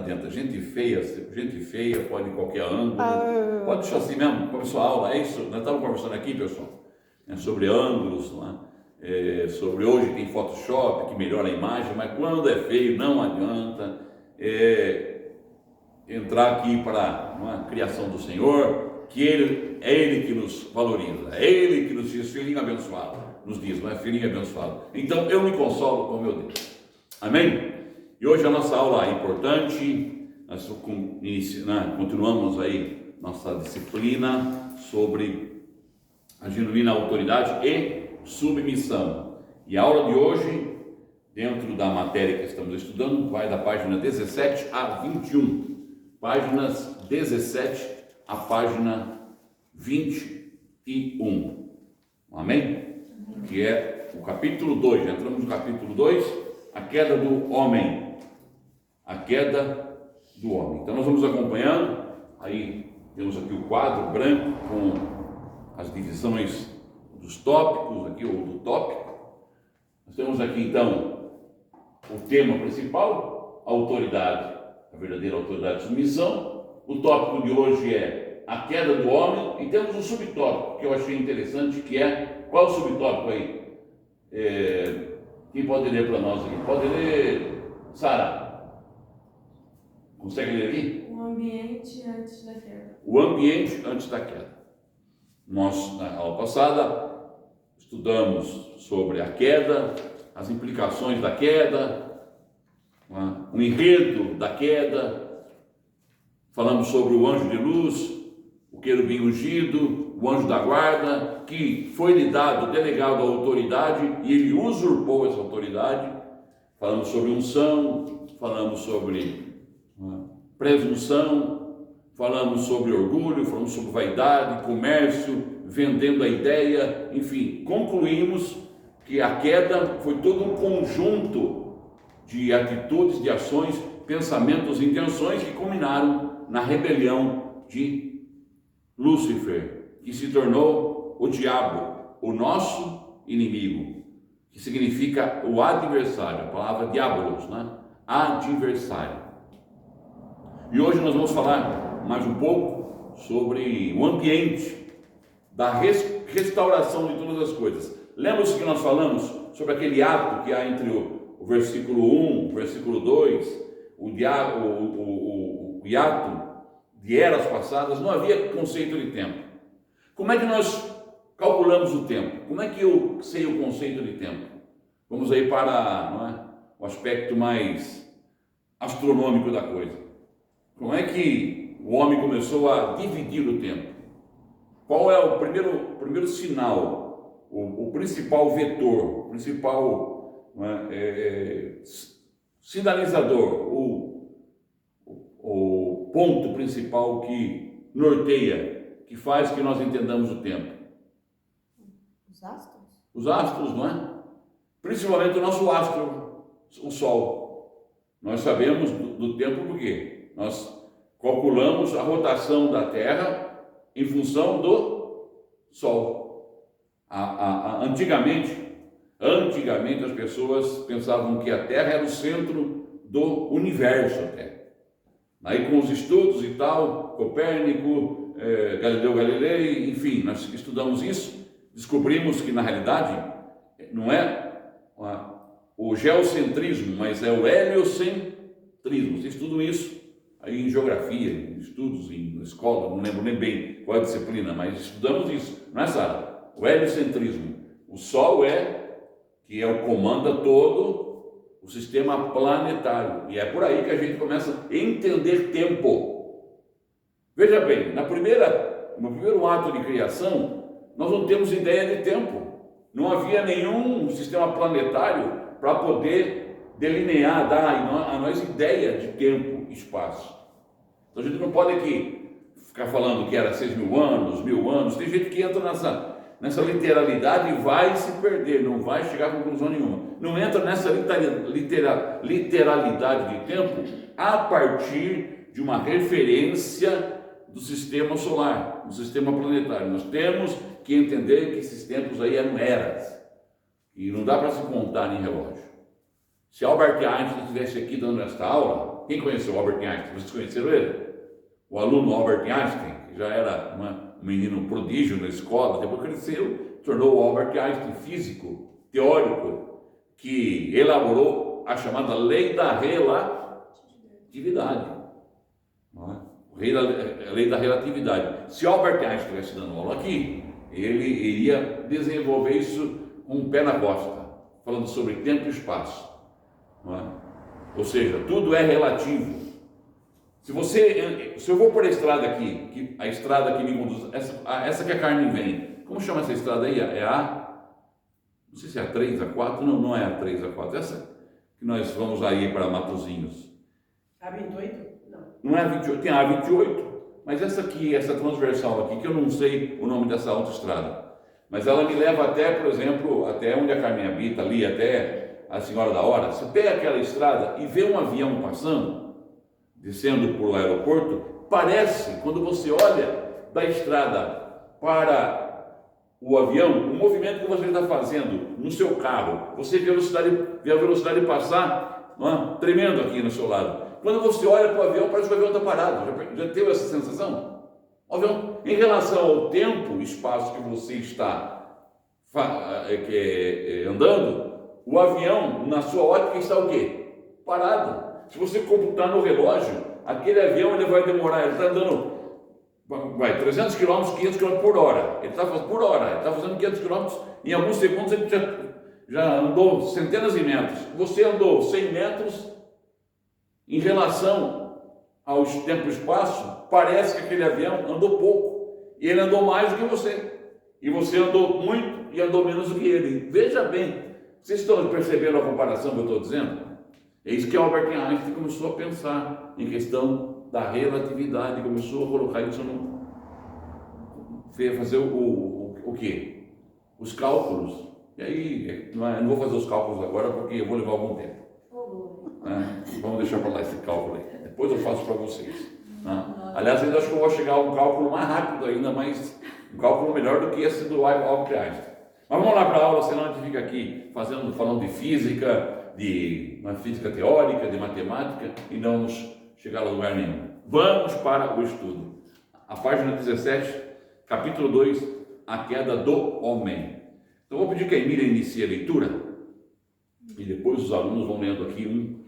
adianta. Gente feia pode em qualquer ângulo. Pode deixar assim mesmo, começou a aula, é isso. Nós estávamos conversando aqui, pessoal, sobre ângulos, sobre hoje tem Photoshop que melhora a imagem, mas quando é feio não adianta entrar aqui para a criação do Senhor, que é Ele que nos valoriza, é Ele que nos diz, filhinho abençoado, nos diz, não é filhinho abençoado. Então eu me consolo com meu Deus. Amém? E hoje a nossa aula é importante, nós continuamos aí nossa disciplina sobre a genuína autoridade e submissão. E a aula de hoje, dentro da matéria que estamos estudando, vai da página 17 a 21. Páginas 17 a página 21. Amém? Que é o capítulo 2. Já entramos no capítulo 2, a queda do homem. A queda do homem. Então nós vamos acompanhando. Aí temos aqui o quadro branco com as divisões dos tópicos, aqui, ou do tópico. Nós temos aqui então o tema principal, a autoridade, a verdadeira autoridade de submissão. O tópico de hoje é a queda do homem, e temos um subtópico que eu achei interessante, que é, qual é o subtópico aí? Quem pode ler para nós aqui? Pode ler, Sara? Consegue ler aqui? O ambiente antes da queda. O ambiente antes da queda. Nós, na aula passada, estudamos sobre a queda, as implicações da queda, o enredo da queda, falamos sobre o anjo de luz, o querubim ungido, o anjo da guarda, que foi-lhe dado, delegado a autoridade, e ele usurpou essa autoridade. Falamos sobre unção, falamos sobre presunção, falamos sobre orgulho, falamos sobre vaidade, comércio, vendendo a ideia, enfim, concluímos que a queda foi todo um conjunto de atitudes, de ações, pensamentos, intenções que culminaram na rebelião de Lúcifer, que se tornou o diabo, o nosso inimigo, que significa o adversário, a palavra diabolos, adversário. E hoje nós vamos falar mais um pouco sobre o ambiente da restauração de todas as coisas. Lembra-se que nós falamos sobre aquele ato que há entre o versículo 1, o versículo 2, o hiato de eras passadas, não havia conceito de tempo. Como é que nós calculamos o tempo? Como é que eu sei o conceito de tempo? Vamos aí para o aspecto mais astronômico da coisa. Como é que o homem começou a dividir o tempo? Qual é o primeiro sinal, o principal vetor, o principal sinalizador, o ponto principal que norteia, que faz que nós entendamos o tempo? Os astros? Os astros, não é? Principalmente o nosso astro, o Sol. Nós sabemos do tempo por quê? Nós calculamos a rotação da Terra em função do Sol. Antigamente as pessoas pensavam que a Terra era o centro do universo até. Aí com os estudos e tal, Copérnico, Galileu Galilei, enfim, nós estudamos isso, descobrimos que na realidade não é o geocentrismo, mas é o heliocentrismo. Vocês estudam isso aí em geografia, em estudos, na escola, não lembro nem bem qual é a disciplina, mas estudamos isso, não é, Sara? O heliocentrismo. O Sol que é o comanda todo o sistema planetário, e é por aí que a gente começa a entender tempo. Veja bem, no primeiro ato de criação, nós não temos ideia de tempo. Não havia nenhum sistema planetário para poder delinear, dar a nós ideia de tempo e espaço. Então a gente não pode aqui ficar falando que era 6.000 anos, 1.000 anos. Tem gente que entra nessa literalidade e vai se perder, não vai chegar a conclusão nenhuma. Não entra nessa literalidade de tempo a partir de uma referência do sistema solar, do sistema planetário. Nós temos que entender que esses tempos aí eram eras, e não dá para se contar em relógio. Se Albert Einstein estivesse aqui dando esta aula, Quem conheceu Albert Einstein? Vocês conheceram ele? O aluno Albert Einstein, que já era um menino prodígio na escola, depois cresceu, tornou o Albert Einstein físico, teórico, que elaborou a chamada lei da relatividade. Não é? A lei da relatividade. Se Albert Einstein estivesse dando aula aqui, ele iria desenvolver isso com o pé na costa, falando sobre tempo e espaço. Não é? Ou seja, tudo é relativo. Se eu vou por a estrada aqui, a estrada que me conduz, essa que a Carmen vem, como chama essa estrada aí? É não sei se é a 3, a 4, não é a 3, a 4, essa que nós vamos aí para Matozinhos. A 28? Não é a 28, tem a 28, mas essa aqui, essa transversal aqui, que eu não sei o nome dessa autoestrada, mas ela me leva até, por exemplo, até onde a Carmen habita, ali, até a Senhora da Hora. Você pega aquela estrada e vê um avião passando, descendo por o aeroporto, parece, quando você olha da estrada para o avião, o movimento que você está fazendo no seu carro, você vê a velocidade passar, não é? Tremendo aqui no seu lado. Quando você olha para o avião, parece que o avião está parado. Já teve essa sensação? O avião, em relação ao tempo, espaço que você está andando, o avião, na sua ótica, está o quê? Parado. Se você computar no relógio, aquele avião ele vai demorar, ele está andando 300 km, 500 km por hora. Ele está fazendo 500 km, em alguns segundos ele já andou centenas de metros. Você andou 100 metros, em relação aos tempo e espaço, parece que aquele avião andou pouco, e ele andou mais do que você. E você andou muito e andou menos do que ele. Veja bem, vocês estão percebendo a comparação que eu estou dizendo? É isso que Albert Einstein começou a pensar em questão da relatividade, começou a colocar isso fazer o quê? Os cálculos. E aí, não vou fazer os cálculos agora porque eu vou levar algum tempo. Vamos deixar para lá esse cálculo aí. Depois eu faço para vocês. Aliás, eu acho que eu vou chegar a um cálculo mais rápido ainda, mas um cálculo melhor do que esse do Albert Einstein. Mas vamos lá para a aula, senão a gente fica aqui falando de física, de uma física teórica, de matemática, e não vamos chegar a lugar nenhum. Vamos para o estudo. A página 17, capítulo 2, a queda do homem. Então, vou pedir que a Emília inicie a leitura, e depois os alunos vão lendo aqui,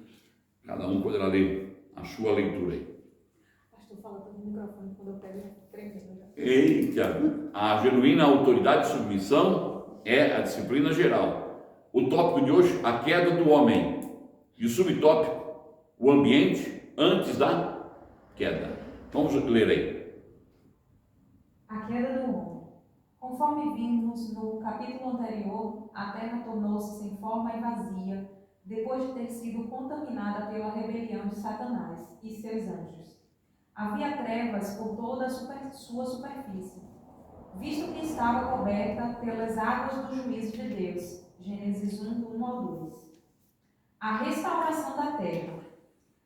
cada um poderá ler a sua leitura aí. Pastor, fala todo o microfone quando eu pego tremendo já. Eita, a genuína autoridade e submissão é a disciplina geral. O tópico de hoje, a queda do homem. E o subtópico, o ambiente antes da queda. Vamos ler aí. A queda do homem. Conforme vimos no capítulo anterior, a terra tornou-se sem forma e vazia, depois de ter sido contaminada pela rebelião de Satanás e seus anjos. Havia trevas por toda a sua superfície, visto que estava coberta pelas águas do juízo de Deus. Gênesis 1, do 1 ao 2. A restauração da terra.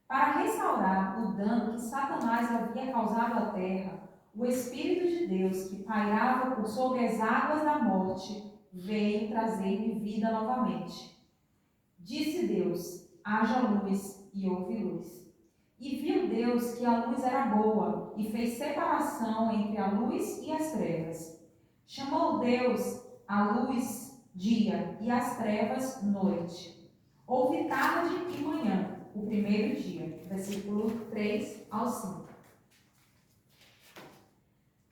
Para restaurar o dano que Satanás havia causado à terra, o Espírito de Deus, que pairava por sobre as águas da morte, veio trazer-lhe vida novamente. Disse Deus: haja luz, e houve luz. E viu Deus que a luz era boa, e fez separação entre a luz e as trevas. Chamou Deus a luz dia e as trevas noite. Houve tarde e manhã, o primeiro dia. Versículo 3 ao 5.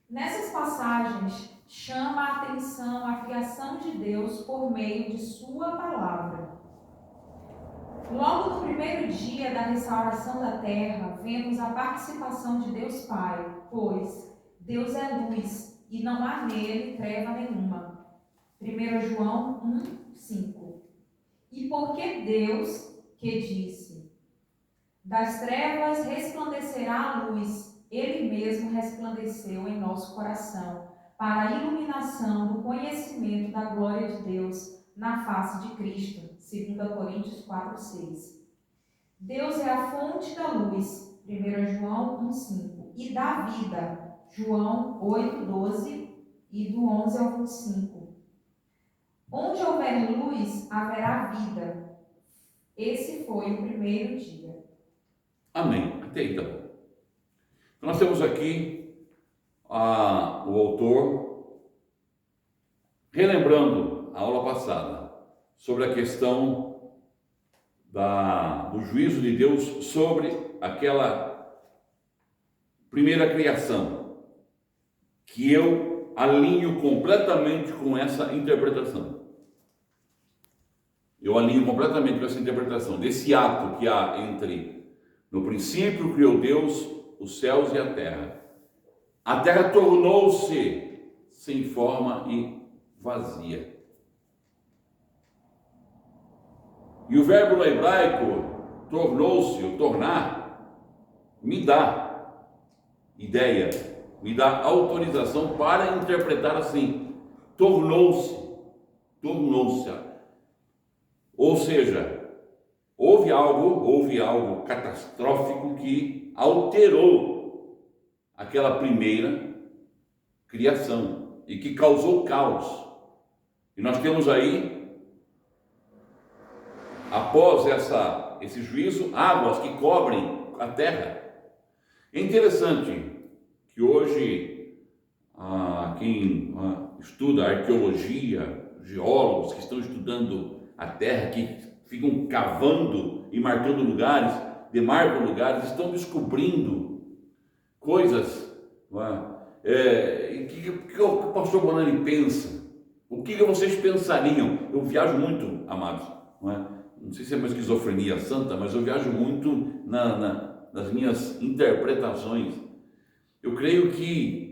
Nessas passagens, chama a atenção a criação de Deus por meio de sua palavra. Logo no primeiro dia da restauração da terra, vemos a participação de Deus Pai, pois Deus é luz e não há nele treva nenhuma. 1 João 1, 5. E porque Deus, que disse: das trevas resplandecerá a luz, Ele mesmo resplandeceu em nosso coração, para a iluminação do conhecimento da glória de Deus na face de Cristo. 2 Coríntios 4, 6. Deus é a fonte da luz. 1 João 1, 5. E da vida. João 8, 12 e do 11 ao 25. Onde houver luz, haverá vida. Esse foi o primeiro dia. Amém. Até aí tá bom. Então nós temos aqui o autor relembrando a aula passada sobre a questão do juízo de Deus sobre aquela primeira criação, que eu alinho completamente com essa interpretação. Eu alinho completamente com essa interpretação desse ato que há entre, no princípio criou Deus os céus e a terra. A terra tornou-se sem forma e vazia. E o verbo no hebraico, tornou-se, ou tornar, me dá ideia, me dá autorização para interpretar assim. Tornou-se. Ou seja, houve algo catastrófico que alterou aquela primeira criação e que causou caos. E nós temos aí, após esse juízo, águas que cobrem a terra. É interessante que hoje quem estuda arqueologia, geólogos que estão estudando a terra, que ficam cavando e marcando lugares, demarcam lugares, estão descobrindo coisas. O que o pastor Bonani pensa? O que vocês pensariam? Eu viajo muito, amados, não sei se é uma esquizofrenia santa, mas eu viajo muito nas minhas interpretações. Eu creio que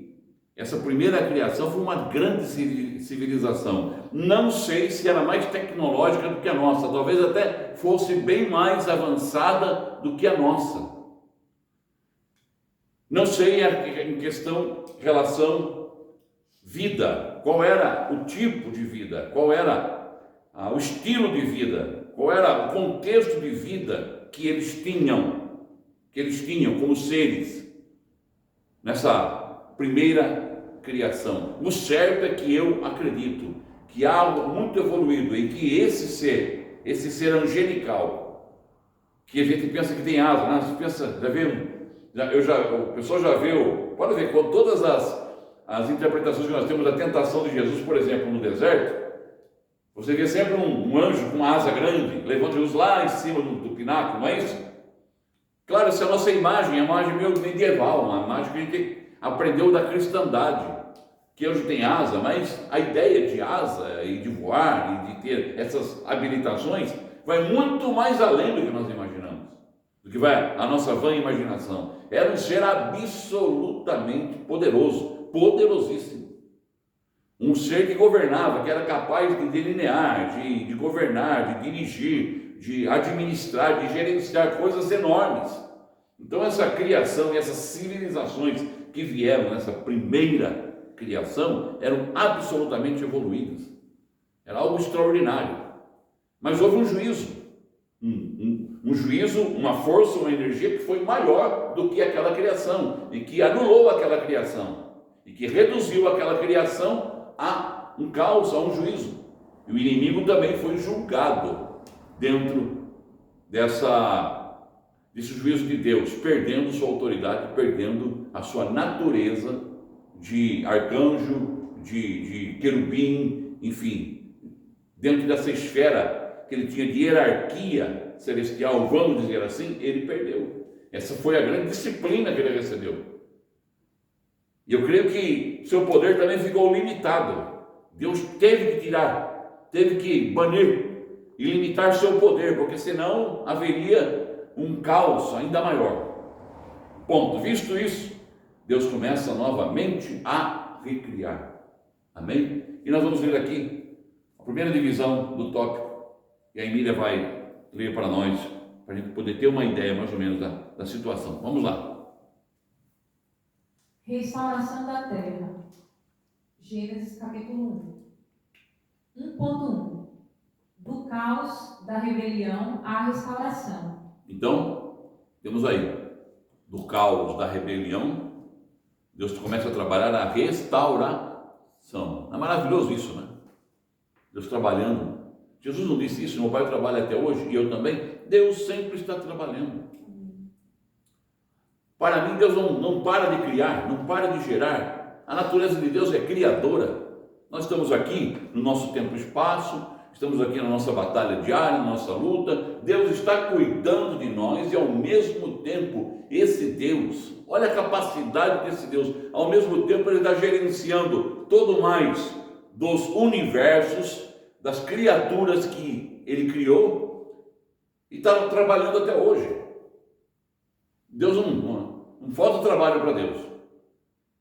essa primeira criação foi uma grande civilização. Não sei se era mais tecnológica do que a nossa, talvez até fosse bem mais avançada do que a nossa. Não sei em questão, relação vida, qual era o tipo de vida, qual era o estilo de vida, qual era o contexto de vida que eles tinham como seres nessa primeira criação. O certo é que eu acredito que há algo muito evoluído em que esse ser angelical, que a gente pensa que tem asa, né? Você pensa, já viu? O pessoal já viu, pode ver, com todas as interpretações que nós temos da tentação de Jesus, por exemplo, no deserto, você vê sempre um anjo com uma asa grande, levando Jesus lá em cima do pináculo, não é isso? Claro, essa é a nossa imagem, a imagem meio medieval, uma imagem que a gente aprendeu da cristandade, que anjo tem asa, mas a ideia de asa e de voar e de ter essas habilitações vai muito mais além do que nós imaginamos, do que vai a nossa vã imaginação. Era um ser absolutamente poderoso, poderosíssimo. Um ser que governava, que era capaz de delinear, de governar, de dirigir, de administrar, de gerenciar coisas enormes. Então essa criação e essas civilizações que vieram nessa primeira criação eram absolutamente evoluídas. Era algo extraordinário. Mas houve um juízo. Um juízo, uma força, uma energia que foi maior do que aquela criação e que anulou aquela criação e que reduziu aquela criação a um caos, a um juízo. E o inimigo também foi julgado dentro desse juízo de Deus, perdendo sua autoridade, perdendo a sua natureza de arcanjo, de querubim, enfim, dentro dessa esfera que ele tinha de hierarquia celestial, vamos dizer assim, ele perdeu. Essa foi a grande disciplina que ele recebeu. E eu creio que seu poder também ficou limitado. Deus teve que tirar, teve que banir e limitar seu poder, porque senão haveria um caos ainda maior. Ponto. Visto isso, Deus começa novamente a recriar. Amém? E nós vamos ler aqui a primeira divisão do tópico, e a Emília vai ler para nós, para a gente poder ter uma ideia mais ou menos da situação. Vamos lá. Restauração da terra. Gênesis capítulo 1. 1.1. Do caos, da rebelião à restauração. Então, temos aí, do caos, da rebelião, Deus começa a trabalhar a restauração. É maravilhoso isso, né? Deus trabalhando. Jesus não disse isso, meu Pai trabalha até hoje, e eu também. Deus sempre está trabalhando. Para mim, Deus não para de criar, não para de gerar. A natureza de Deus é criadora. Nós estamos aqui no nosso tempo e espaço, estamos aqui na nossa batalha diária, na nossa luta. Deus está cuidando de nós e ao mesmo tempo, esse Deus, olha a capacidade desse Deus, ao mesmo tempo Ele está gerenciando todo mais dos universos, das criaturas que Ele criou e está trabalhando até hoje. Deus não falta trabalho para Deus.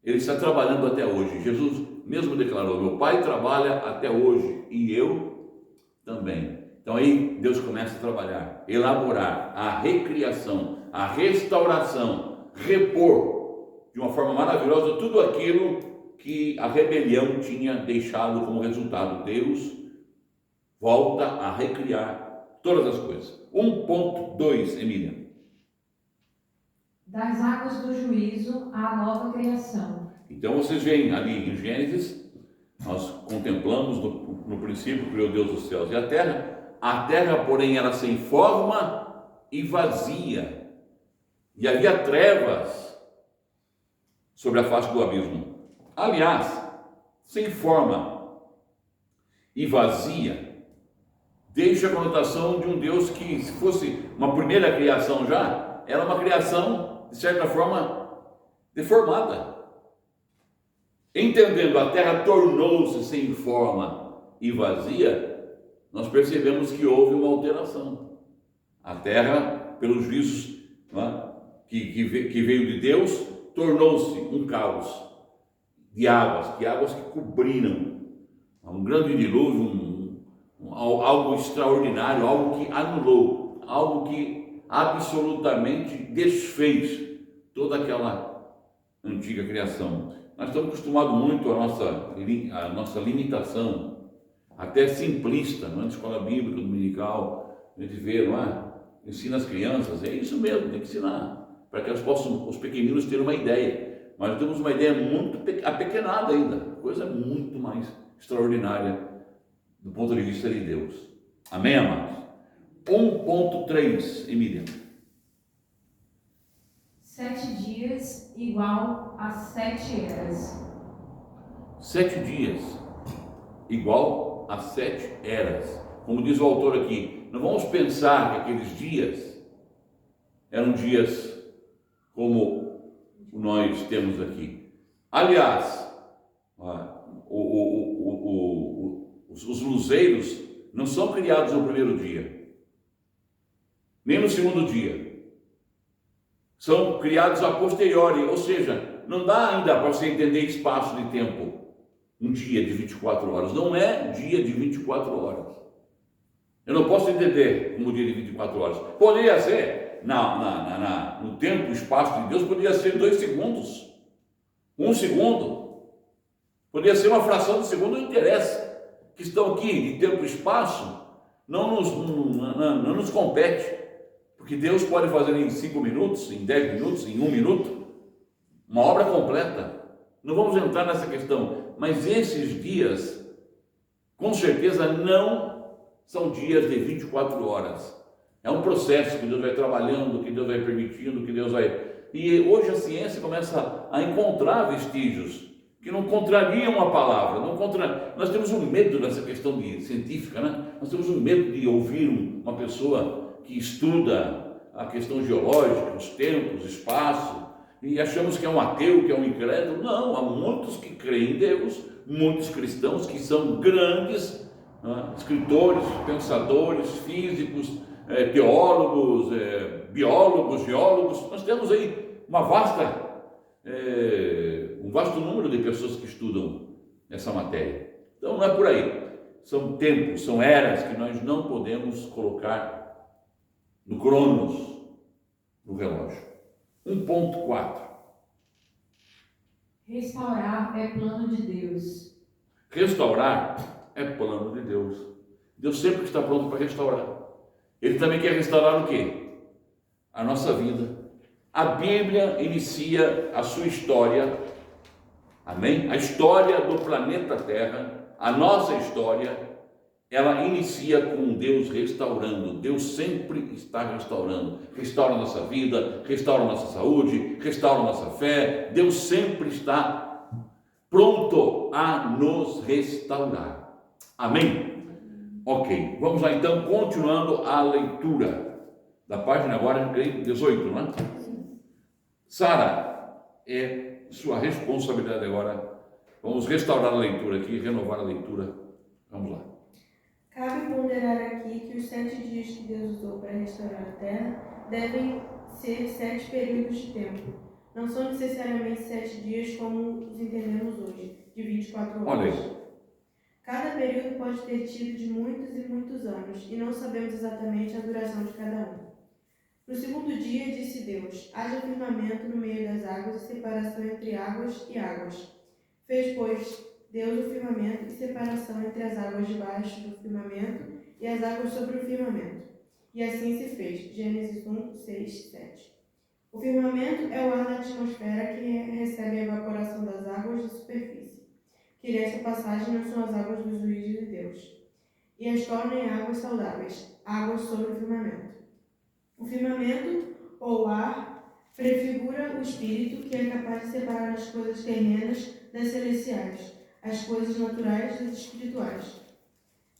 Ele está trabalhando até hoje. Jesus mesmo declarou: meu Pai trabalha até hoje e eu também. Então aí Deus começa a trabalhar, elaborar a recriação, a restauração, repor de uma forma maravilhosa tudo aquilo que a rebelião tinha deixado como resultado. Deus volta a recriar todas as coisas. 1.2, Emília. Das águas do juízo à nova criação. Então vocês veem ali em Gênesis, nós contemplamos no princípio criou Deus os céus e a terra, porém, era sem forma e vazia, e havia trevas sobre a face do abismo. Aliás, sem forma e vazia deixa a conotação de um Deus que, se fosse uma primeira criação já, era uma criação de certa forma deformada. Entendendo a terra tornou-se sem forma e vazia, nós percebemos que houve uma alteração. A terra, pelos juízos que veio de Deus, tornou-se um caos de águas que cobriram um grande dilúvio, algo extraordinário, algo que anulou, algo que absolutamente desfez toda aquela antiga criação. Nós estamos acostumados muito à nossa limitação, até simplista, não é? Na escola bíblica dominical, a gente vê, não é? Ensina as crianças, é isso mesmo, tem que ensinar, para que elas possam, os pequeninos, terem uma ideia. Mas nós temos uma ideia muito apequenada ainda, coisa muito mais extraordinária do ponto de vista de Deus. Amém, amados? 1.3, Emília. 7 dias igual a 7 eras. 7 dias igual a 7 eras. Como diz o autor aqui, não vamos pensar que aqueles dias eram dias como nós temos aqui. Aliás, os luzeiros não são criados no primeiro dia, nem no segundo dia. São criados a posteriori, ou seja, não dá ainda para você entender espaço de tempo. Um dia de 24 horas, não é dia de 24 horas. Eu não posso entender um dia de 24 horas. Poderia ser, no tempo e espaço de Deus, poderia ser 2 segundos, 1 segundo, poderia ser uma fração de segundo, não interessa. Que estão aqui de tempo e espaço, não nos compete. Porque Deus pode fazer em 5 minutos, em 10 minutos, em 1 minuto, uma obra completa. Não vamos entrar nessa questão, mas esses dias, com certeza, não são dias de 24 horas. É um processo que Deus vai trabalhando, que Deus vai permitindo, que Deus vai... E hoje a ciência começa a encontrar vestígios que não contrariam a palavra. Nós temos um medo dessa questão científica, né? Nós temos um medo de ouvir uma pessoa que estuda a questão geológica, os tempos, o espaço, e achamos que é um ateu, que é um incrédulo. Não, há muitos que creem em Deus, muitos cristãos que são grandes escritores, pensadores, físicos, teólogos, biólogos, geólogos. Nós temos aí um vasto número de pessoas que estudam essa matéria. Então não é por aí. São tempos, são eras que nós não podemos colocar no cronos, no relógio. 1.4. Restaurar é plano de Deus. Restaurar é plano de Deus. Deus sempre está pronto para restaurar. Ele também quer restaurar o quê? A nossa vida. A Bíblia inicia a sua história, amém? A história do planeta Terra, a nossa história, ela inicia com Deus restaurando. Deus sempre está restaurando. Restaura a nossa vida, restaura a nossa saúde, restaura a nossa fé. Deus sempre está pronto a nos restaurar. Amém? Ok, vamos lá então, continuando a leitura da página agora, 18, não é? Sara, é sua responsabilidade agora. Vamos restaurar a leitura aqui, renovar a leitura. Vamos lá. Cabe ponderar aqui que os 7 dias que Deus usou para restaurar a terra devem ser 7 períodos de tempo. Não são necessariamente 7 dias como os entendemos hoje, de 24 horas. Olha aí. Cada período pode ter tido de muitos e muitos anos, e não sabemos exatamente a duração de cada um. No segundo dia, disse Deus: haja firmamento no meio das águas e separação entre águas e águas. Fez, pois, Deus o firmamento e separação entre as águas debaixo do firmamento e as águas sobre o firmamento. E assim se fez. Gênesis 1, 6, 7. O firmamento é o ar da atmosfera que recebe a evaporação das águas da superfície, que nesta passagem não são as águas dos juízos de Deus, e as torna em águas saudáveis, águas sobre o firmamento. O firmamento, ou ar, prefigura o espírito que é capaz de separar as coisas terrenas das celestiais, as coisas naturais das espirituais.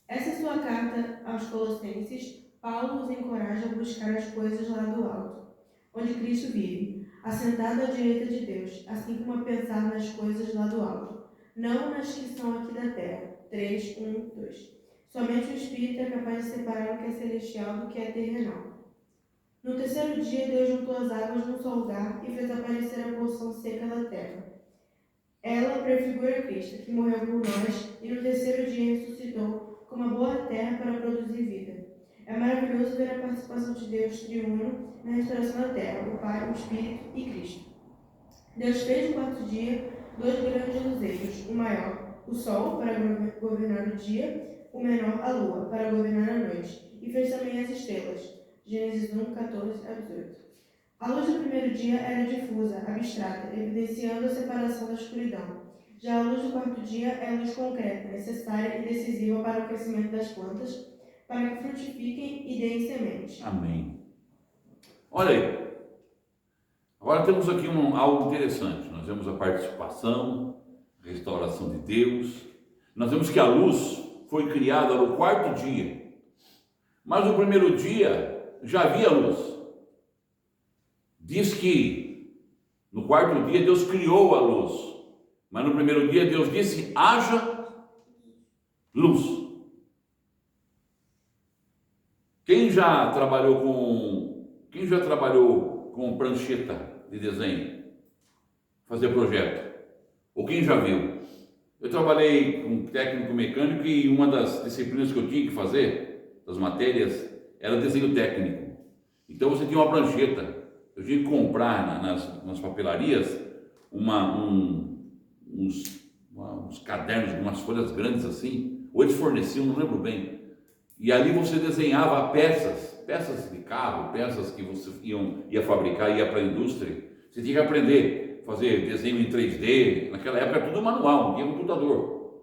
Essa é sua carta aos Colossenses. Paulo os encoraja a buscar as coisas lá do alto, onde Cristo vive, assentado à direita de Deus, assim como a pensar nas coisas lá do alto, não nas que são aqui da terra. 3, 1, 2. Somente o Espírito é capaz de separar o que é celestial do que é terrenal. No terceiro dia, Deus juntou as águas num só lugar e fez aparecer a porção seca da terra. Ela prefigura Cristo, que morreu por nós e no terceiro dia ressuscitou como uma boa terra para produzir vida. É maravilhoso ver a participação de Deus triuno na restauração da terra, o Pai, o Espírito e Cristo. Deus fez no quarto dia 2 grandes luzeiros, o maior, o sol, para governar o dia, o menor, a lua, para governar a noite, e fez também as estrelas. Gênesis 1, 14 a 18. A luz do primeiro dia era difusa, abstrata, evidenciando a separação da escuridão. Já a luz do quarto dia é luz concreta, necessária e decisiva para o crescimento das plantas, para que frutifiquem e deem semente. Amém. Olha aí. Agora temos aqui algo interessante. Nós vemos a participação, a restauração de Deus. Nós vemos que a luz foi criada no quarto dia. Mas no primeiro dia já havia luz. Diz que no quarto dia Deus criou a luz. Mas no primeiro dia Deus disse: haja luz. Quem já trabalhou com prancheta de desenho? Fazer projeto? Ou quem já viu? Eu trabalhei com técnico mecânico e uma das disciplinas que eu tinha que fazer, das matérias, era desenho técnico. Então você tinha uma prancheta. Eu tinha que comprar nas papelarias uns cadernos, umas folhas grandes assim, ou eles forneciam, não lembro bem. E ali você desenhava peças de carro, peças que você ia fabricar, ia para a indústria. Você tinha que aprender a fazer desenho em 3D. Naquela época era tudo manual, não tinha computador.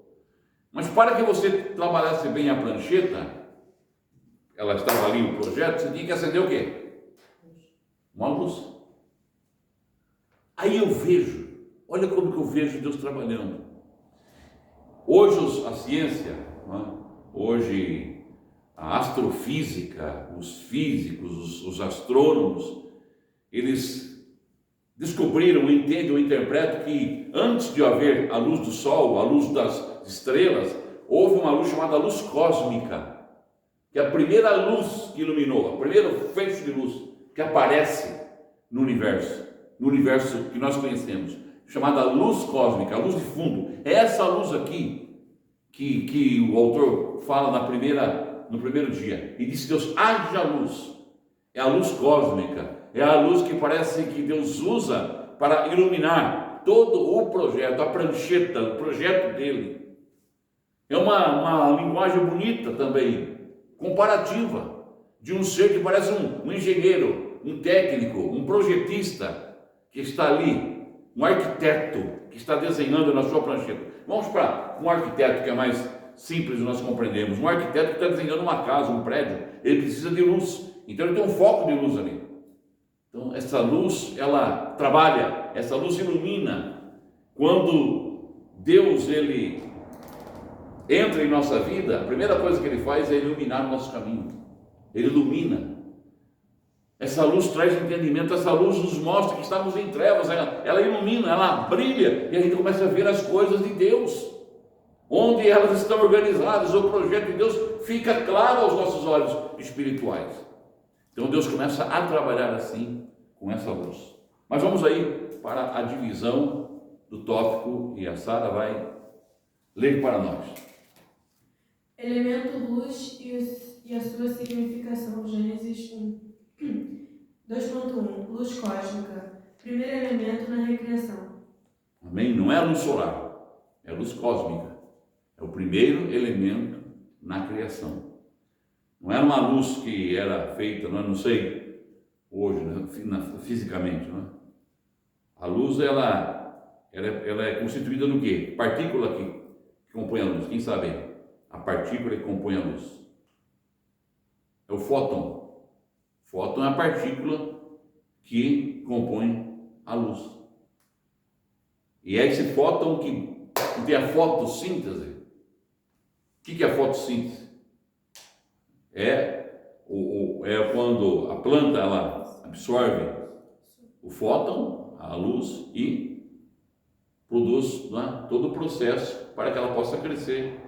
Mas para que você trabalhasse bem a prancheta, ela estava ali no projeto, você tinha que acender o quê? Uma luz. Aí eu vejo, olha como que eu vejo Deus trabalhando. Hoje a ciência, hoje a astrofísica, os físicos, os astrônomos, eles descobriram, entendem ou interpretam que antes de haver a luz do sol, a luz das estrelas, houve uma luz chamada luz cósmica, que é a primeira luz que iluminou, o primeiro feixe de luz que aparece no universo que nós conhecemos, chamada luz cósmica, a luz de fundo. É essa luz aqui que o autor fala no primeiro dia, e diz: Deus, haja luz. É a luz cósmica, é a luz que parece que Deus usa para iluminar todo o projeto, a prancheta, o projeto dele. É uma linguagem bonita também, comparativa, de um ser que parece um engenheiro, um técnico, um projetista que está ali, um arquiteto que está desenhando na sua prancheta. Vamos para um arquiteto que é mais simples de nós compreendemos. Um arquiteto que está desenhando uma casa, um prédio, ele precisa de luz. Então ele tem um foco de luz ali. Então essa luz, ela trabalha, essa luz ilumina. Quando Deus, ele entra em nossa vida, a primeira coisa que ele faz é iluminar o nosso caminho. Ele ilumina. Essa luz traz entendimento, essa luz nos mostra que estamos em trevas, ela ilumina, ela brilha, e a gente começa a ver as coisas de Deus, onde elas estão organizadas, o projeto de Deus fica claro aos nossos olhos espirituais. Então Deus começa a trabalhar assim, com essa luz. Mas vamos aí para a divisão do tópico, e a Sara vai ler para nós. Elemento luz e a sua significação, Gênesis 1. 2.1 Luz cósmica, primeiro elemento na recriação. Amém? Não é a luz solar, é a luz cósmica. É o primeiro elemento na criação. Não era uma luz que era feita, não sei, hoje, fisicamente, não é? A luz, ela é constituída do quê? Partícula que compõe a luz. Quem sabe? A partícula que compõe a luz. É o fóton. Fóton é a partícula que compõe a luz. E é esse fóton que tem a fotossíntese. O que é a fotossíntese? É quando a planta ela absorve o fóton, a luz, e produz, né, todo o processo para que ela possa crescer,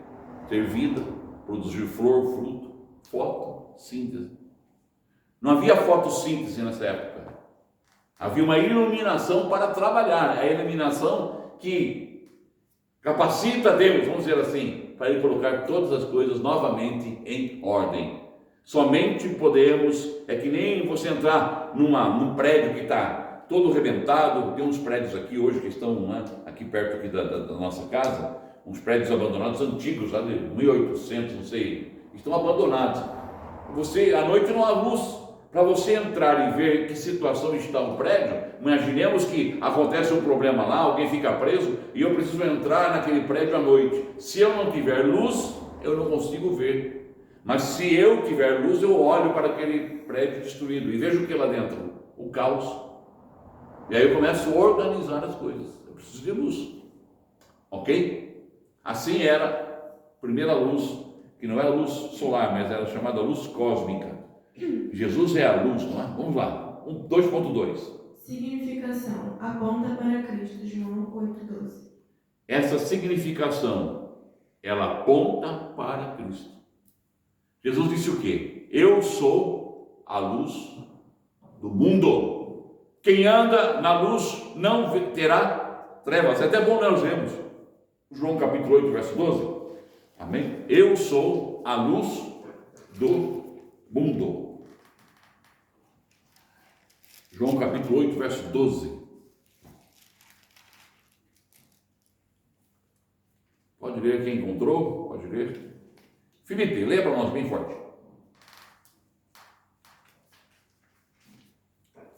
ter vida, produzir flor, fruto. Fotossíntese. Não havia fotossíntese nessa época. Havia uma iluminação para trabalhar. A iluminação que capacita Deus, vamos dizer assim, para Ele colocar todas as coisas novamente em ordem. Somente podemos, é que nem você entrar num prédio que está todo arrebentado. Tem uns prédios aqui hoje que estão, né, aqui perto aqui da nossa casa, uns prédios abandonados antigos, lá de 1800, não sei, estão abandonados. Você, à noite não há luz. Para você entrar e ver que situação está um prédio, imaginemos que acontece um problema lá, alguém fica preso e eu preciso entrar naquele prédio à noite. Se eu não tiver luz, eu não consigo ver. Mas se eu tiver luz, eu olho para aquele prédio destruído e vejo o que lá dentro? O caos. E aí eu começo a organizar as coisas. Eu preciso de luz. Ok? Assim era a primeira luz, que não era luz solar, mas era chamada luz cósmica. Jesus é a luz, não é? Vamos lá, 2.2. Significação, aponta para Cristo, João 8,12. Essa significação, ela aponta para Cristo. Jesus disse o quê? Eu sou a luz do mundo. Quem anda na luz não terá trevas. É até bom nós lermos João capítulo 8, verso 12. Amém? Eu sou a luz do mundo. João capítulo 8, verso 12. Pode ler quem encontrou? Pode ler. Felipe, lê para nós bem forte.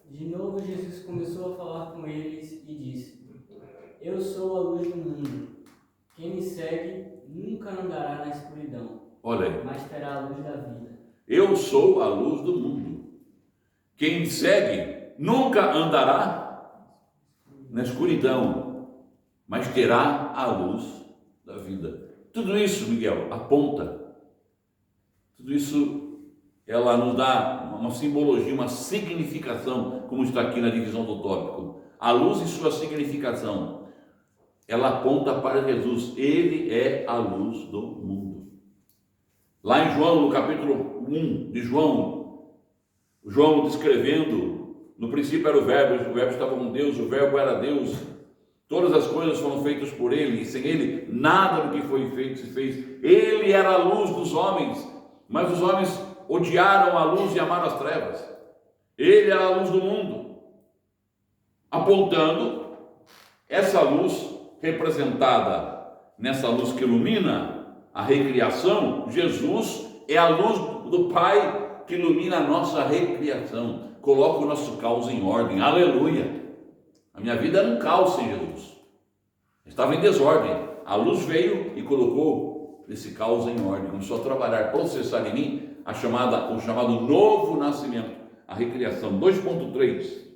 De novo Jesus começou a falar com eles e disse: Eu sou a luz do mundo. Quem me segue nunca andará na escuridão. Olha aí. Mas terá a luz da vida. Eu sou a luz do mundo. Quem me segue nunca andará na escuridão, mas terá a luz da vida. Tudo isso, Miguel, aponta. Tudo isso, ela nos dá uma simbologia, uma significação, como está aqui na divisão do tópico. A luz e sua significação, ela aponta para Jesus. Ele é a luz do mundo. Lá em João, no capítulo 1 de João descrevendo, no princípio era o verbo estava com Deus, o verbo era Deus, todas as coisas foram feitas por Ele, e sem Ele nada do que foi feito se fez. Ele era a luz dos homens, mas os homens odiaram a luz e amaram as trevas. Ele era a luz do mundo, apontando essa luz representada nessa luz que ilumina a recriação. Jesus é a luz do Pai que ilumina a nossa recriação, coloca o nosso caos em ordem. Aleluia! A minha vida era um caos sem Jesus, estava em desordem. A luz veio e colocou esse caos em ordem, começou a trabalhar, processar em mim o chamado novo nascimento, a recriação. 2.3.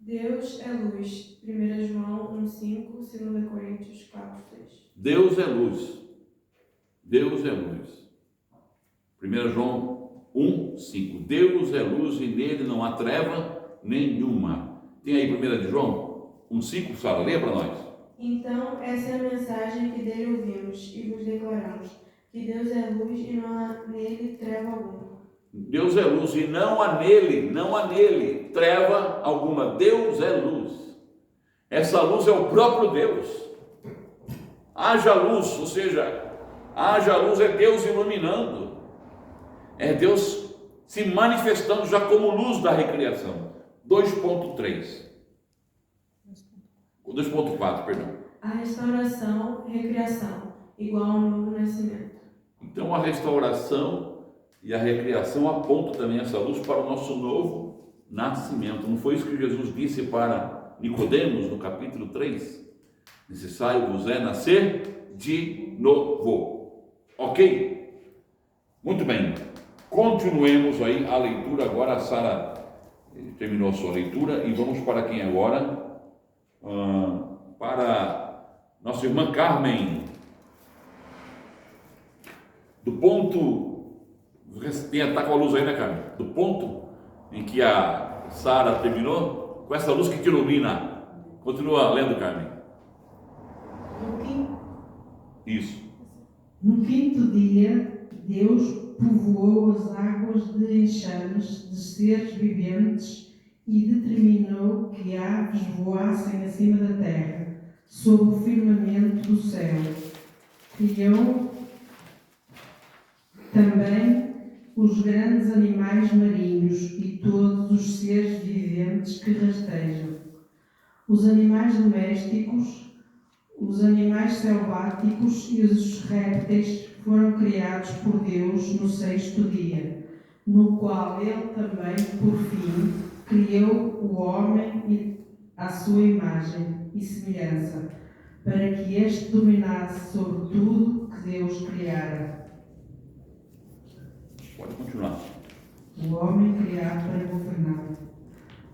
Deus é luz. 1 João 1,5, 2 Coríntios 4,6. Deus é luz. Deus é luz. 1 João 1,5. Deus é luz e nele não há treva nenhuma. Tem aí 1 João 1,5, Sara, leia para nós. Então, essa é a mensagem que dele ouvimos e vos declaramos, que Deus é luz e não há nele treva alguma. Deus é luz e não há nele treva alguma. Deus é luz. Essa luz é o próprio Deus. Haja luz, ou seja, haja luz é Deus iluminando. É Deus se manifestando já como luz da recriação. 2.3. 2.4, perdão. A restauração, recriação, igual ao novo nascimento. Então a restauração e a recriação apontam também essa luz para o nosso novo nascimento. Não foi isso que Jesus disse para Nicodemos no capítulo 3? Necessário vos é nascer de novo. Ok? Muito bem. Continuemos aí a leitura agora. A Sara terminou a sua leitura e vamos para quem agora? Para nossa irmã Carmen. Do ponto, está com a luz aí, né, Carmen? Do ponto em que a Sara terminou, com essa luz que te ilumina. Continua lendo, Carmen. Isso. No quinto dia, Deus povoou as águas de enxames de seres viventes e determinou que aves voassem acima da terra, sob o firmamento do céu. Criou também os grandes animais marinhos e todos os seres viventes que rastejam, os animais domésticos, os animais selváticos e os répteis foram criados por Deus no sexto dia, no qual Ele também, por fim, criou o homem à sua imagem e semelhança, para que este dominasse sobre tudo que Deus criara. Pode continuar. O homem criado para governar.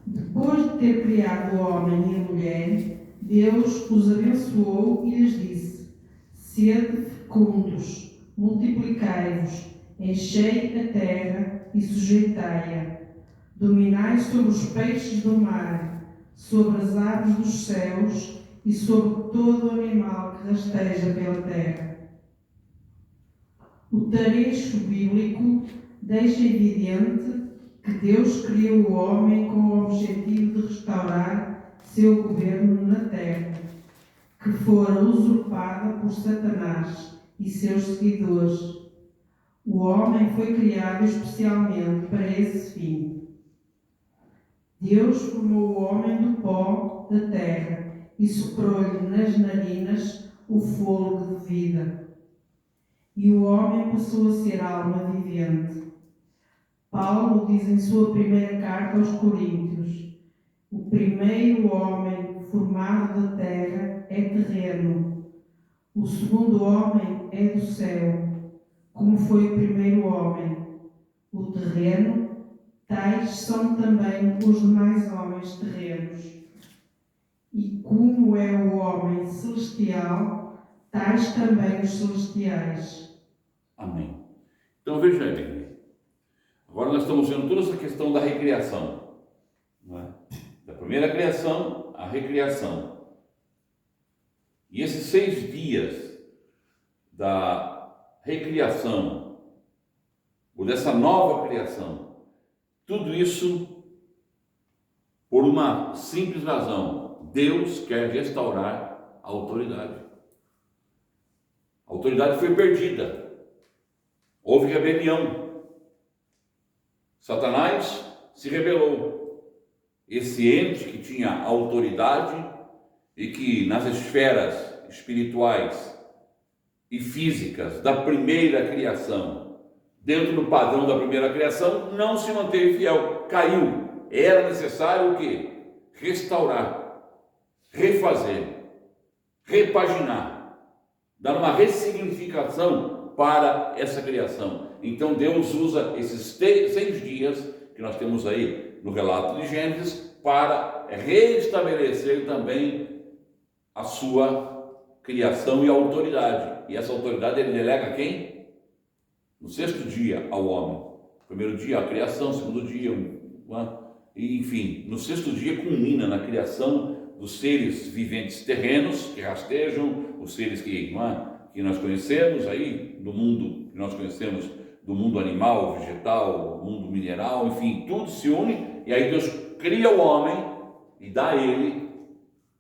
Depois de ter criado o homem e a mulher, Deus os abençoou e lhes disse: sede fecundos, multiplicai-vos, enchei a terra e sujeitai-a. Dominai sobre os peixes do mar, sobre as aves dos céus e sobre todo o animal que rasteja pela terra. O trecho bíblico deixa evidente que Deus criou o homem com o objetivo de restaurar seu governo na terra, que fora usurpada por Satanás e seus seguidores. O homem foi criado especialmente para esse fim. Deus formou o homem do pó da terra e soprou-lhe nas narinas o fôlego de vida. E o homem passou a ser alma vivente. Paulo diz em sua primeira carta aos Coríntios: o primeiro homem formado da terra é terreno, o segundo homem é do céu, como foi o primeiro homem. O terreno, tais são também os demais homens terrenos. E como é o homem celestial, tais também os celestiais. Amém. Então veja bem, agora nós estamos vendo toda essa questão da recriação, não é? Da primeira criação à recriação. E esses 6 dias da recriação, ou dessa nova criação, tudo isso por uma simples razão: Deus quer restaurar a autoridade. A autoridade foi perdida. Houve rebelião. Satanás se rebelou. Esse ente que tinha autoridade e que nas esferas espirituais e físicas da primeira criação, dentro do padrão da primeira criação, não se manteve fiel, caiu. Era necessário o quê? Restaurar, refazer, repaginar. dar uma ressignificação para essa criação. Então Deus usa esses 6 dias que nós temos aí no relato de Gênesis para restabelecer também a sua criação e autoridade. E essa autoridade ele delega a quem? No 6º dia ao homem. Primeiro dia a criação, segundo dia, enfim, no 6º dia culmina na criação dos seres viventes terrenos que rastejam, os seres que nós conhecemos aí, do mundo que nós conhecemos, do mundo animal, vegetal, mundo mineral, enfim, tudo se une, e aí Deus cria o homem e dá a ele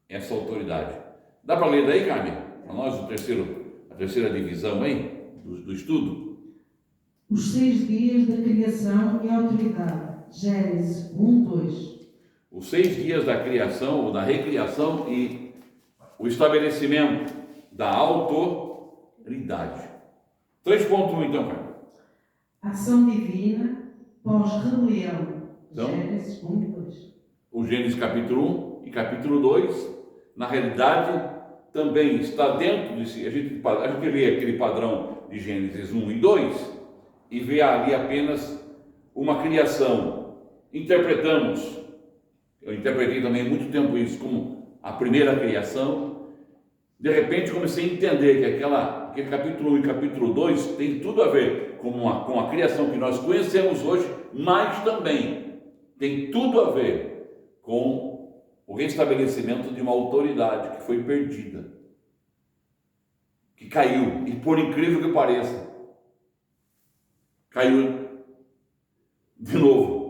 essa autoridade. Dá para ler daí, Carmen? Para nós a terceira divisão aí, do estudo? Os 6 dias da criação e autoridade. Gênesis 1, 2. Os 6 dias da criação, ou da recriação e o estabelecimento da autoridade. 3.1 então, Carmen. Ação divina pós-rebelião. Então, Gênesis 1, 2. O Gênesis capítulo 1 e capítulo 2, na realidade, também está dentro desse. A gente lê aquele padrão de Gênesis 1 e 2 e vê ali apenas uma criação. Eu interpretei também muito tempo isso como a primeira criação. De repente comecei a entender que aquele capítulo 1 e capítulo 2 tem tudo a ver com a criação que nós conhecemos hoje, mas também tem tudo a ver com o restabelecimento de uma autoridade que foi perdida, que caiu, e por incrível que pareça, caiu de novo.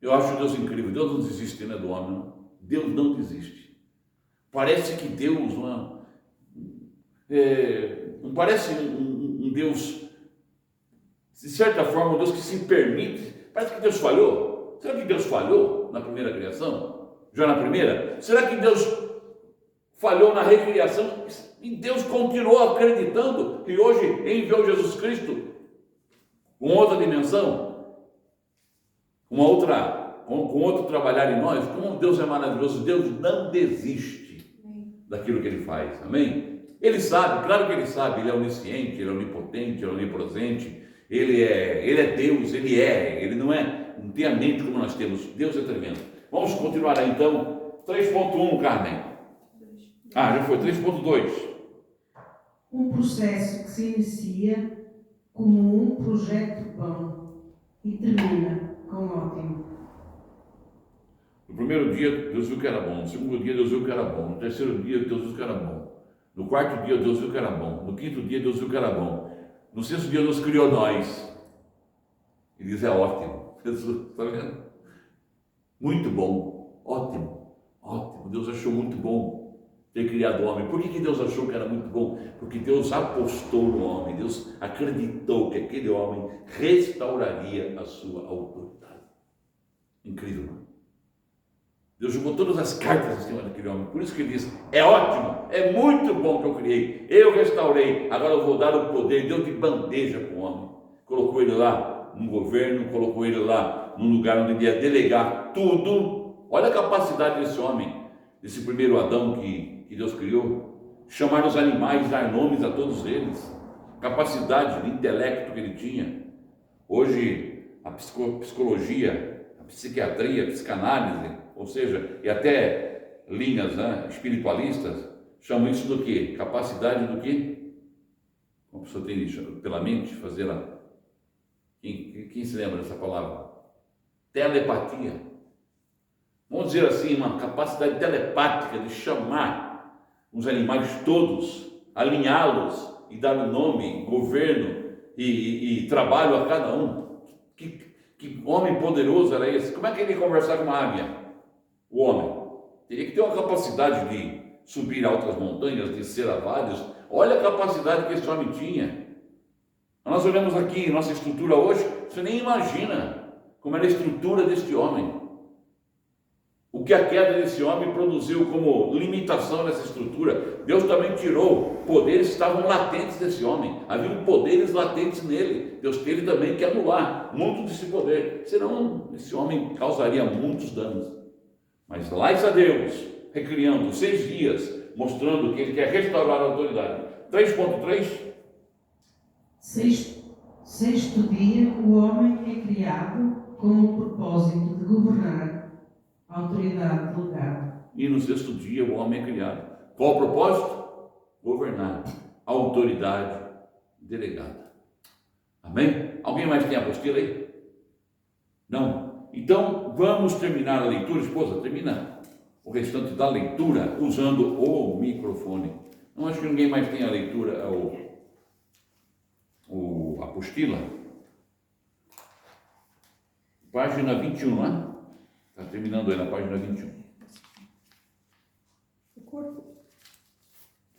Eu acho Deus incrível. Deus não desiste, né, do homem, não. Deus não desiste. Parece que Deus não parece um Deus, de certa forma, um Deus que se permite. Parece que Deus falhou. Será que Deus falhou na primeira criação? Já na primeira? Será que Deus falhou na recriação? E Deus continuou acreditando que hoje enviou Jesus Cristo com outra dimensão, com outro trabalhar em nós. Como Deus é maravilhoso, Deus não desiste daquilo que Ele faz, amém? Ele sabe, claro que Ele sabe, Ele é onisciente, Ele é onipotente, Ele é onipresente, Ele é Deus, Ele não tem a mente como nós temos. Deus é tremendo. Vamos continuar aí então, 3.1, Carmen. Já foi, 3.2. Um processo que se inicia como um projeto bom e termina com ótimo. No primeiro dia, Deus viu que era bom. No segundo dia, Deus viu que era bom. No terceiro dia, Deus viu que era bom. No quarto dia, Deus viu que era bom. No quinto dia, Deus viu que era bom. No sexto dia, Deus criou nós. E diz, é ótimo. Está vendo? Muito bom. Ótimo. Ótimo. Deus achou muito bom ter criado o homem. Por que Deus achou que era muito bom? Porque Deus apostou no homem. Deus acreditou que aquele homem restauraria a sua autoridade. Incrível, não? Deus jogou todas as cartas em cima daquele homem. Por isso que ele diz, é ótimo, é muito bom que eu criei, eu restaurei, agora eu vou dar o poder. Deu de bandeja para o homem. Colocou ele lá no governo, colocou ele lá num lugar onde ele ia delegar tudo. Olha a capacidade desse homem, desse primeiro Adão que Deus criou. Chamar os animais, dar nomes a todos eles. Capacidade de intelecto que ele tinha. Hoje, a psicologia, a psiquiatria, a psicanálise, ou seja, e até linhas espiritualistas, chamam isso do quê? Capacidade do quê? Uma pessoa tem pela mente fazer quem se lembra dessa palavra? Telepatia. Vamos dizer assim, uma capacidade telepática de chamar os animais todos, alinhá-los e dar um nome, governo e trabalho a cada um. Que homem poderoso era esse? Como é que ele ia conversar com uma águia? O homem teria que ter uma capacidade de subir altas montanhas, descer a vales. Olha a capacidade que esse homem tinha. Nós olhamos aqui nossa estrutura hoje, você nem imagina como era a estrutura deste homem. O que a queda desse homem produziu como limitação nessa estrutura. Deus também tirou poderes que estavam latentes desse homem. Havia poderes latentes nele. Deus teve também que anular muito desse poder. Senão esse homem causaria muitos danos. Mas lá está Deus, recriando 6 dias, mostrando que Ele quer restaurar a autoridade. 3.3. Sexto dia, o homem é criado com o propósito de governar, autoridade delegada. E no sexto dia, o homem é criado. Qual o propósito? Governar, autoridade delegada. Amém? Alguém mais tem a apostila aí? Não? Então, vamos terminar a leitura. Esposa, termina o restante da leitura usando o microfone. Não acho que ninguém mais tem a leitura, a apostila. Página 21, não é? Está terminando aí na página 21.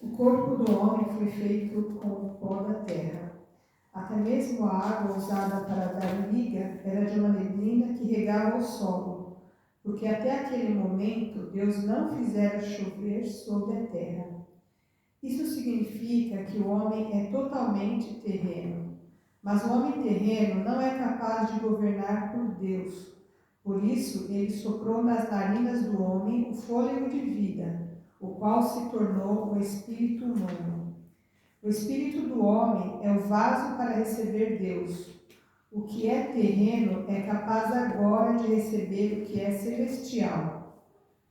O corpo do homem foi feito com o pó da terra. Até mesmo a água usada para dar liga era de uma neblina que regava o solo, porque até aquele momento Deus não fizera chover sobre a terra. Isso significa que o homem é totalmente terreno, mas o homem terreno não é capaz de governar por Deus. Por isso, ele soprou nas narinas do homem o fôlego de vida, o qual se tornou o espírito humano. O espírito do homem é o vaso para receber Deus. O que é terreno é capaz agora de receber o que é celestial.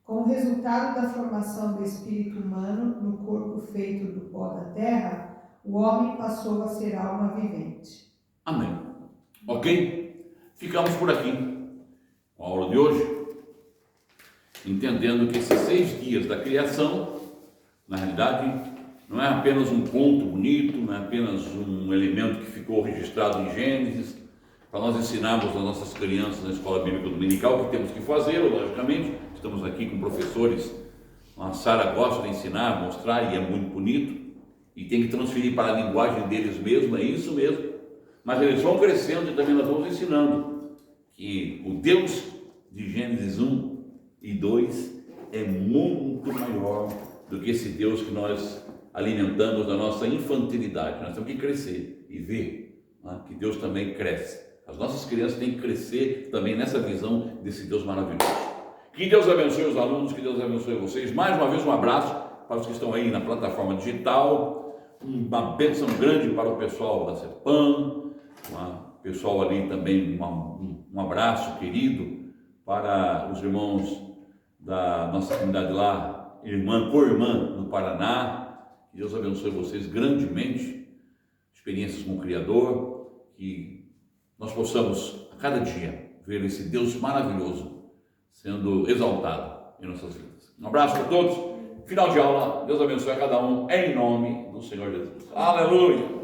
Com o resultado da formação do espírito humano no corpo feito do pó da terra, o homem passou a ser alma vivente. Amém. Ok? Ficamos por aqui com a aula de hoje, entendendo que esses 6 dias da criação, na realidade, não é apenas um conto bonito, não é apenas um elemento que ficou registrado em Gênesis, para nós ensinarmos às nossas crianças na escola bíblica dominical, que temos que fazer, logicamente. Estamos aqui com professores, a Sara gosta de ensinar, mostrar, e é muito bonito, e tem que transferir para a linguagem deles mesmo, é isso mesmo. Mas eles vão crescendo e também nós vamos ensinando que o Deus de Gênesis 1 e 2 é muito maior do que esse Deus que nós alimentamos da nossa infantilidade. Nós temos que crescer e ver, né, que Deus também cresce. As nossas crianças têm que crescer também nessa visão desse Deus maravilhoso. Que Deus abençoe os alunos, que Deus abençoe vocês. Mais uma vez um abraço para os que estão aí na plataforma digital, uma bênção grande para o pessoal da CEPAM, o pessoal ali também, um abraço querido para os irmãos da nossa comunidade lá, co-irmã no Paraná. Que Deus abençoe vocês grandemente, experiências com o Criador, que nós possamos a cada dia ver esse Deus maravilhoso sendo exaltado em nossas vidas. Um abraço para todos, final de aula, Deus abençoe a cada um, em nome do Senhor Jesus. Aleluia!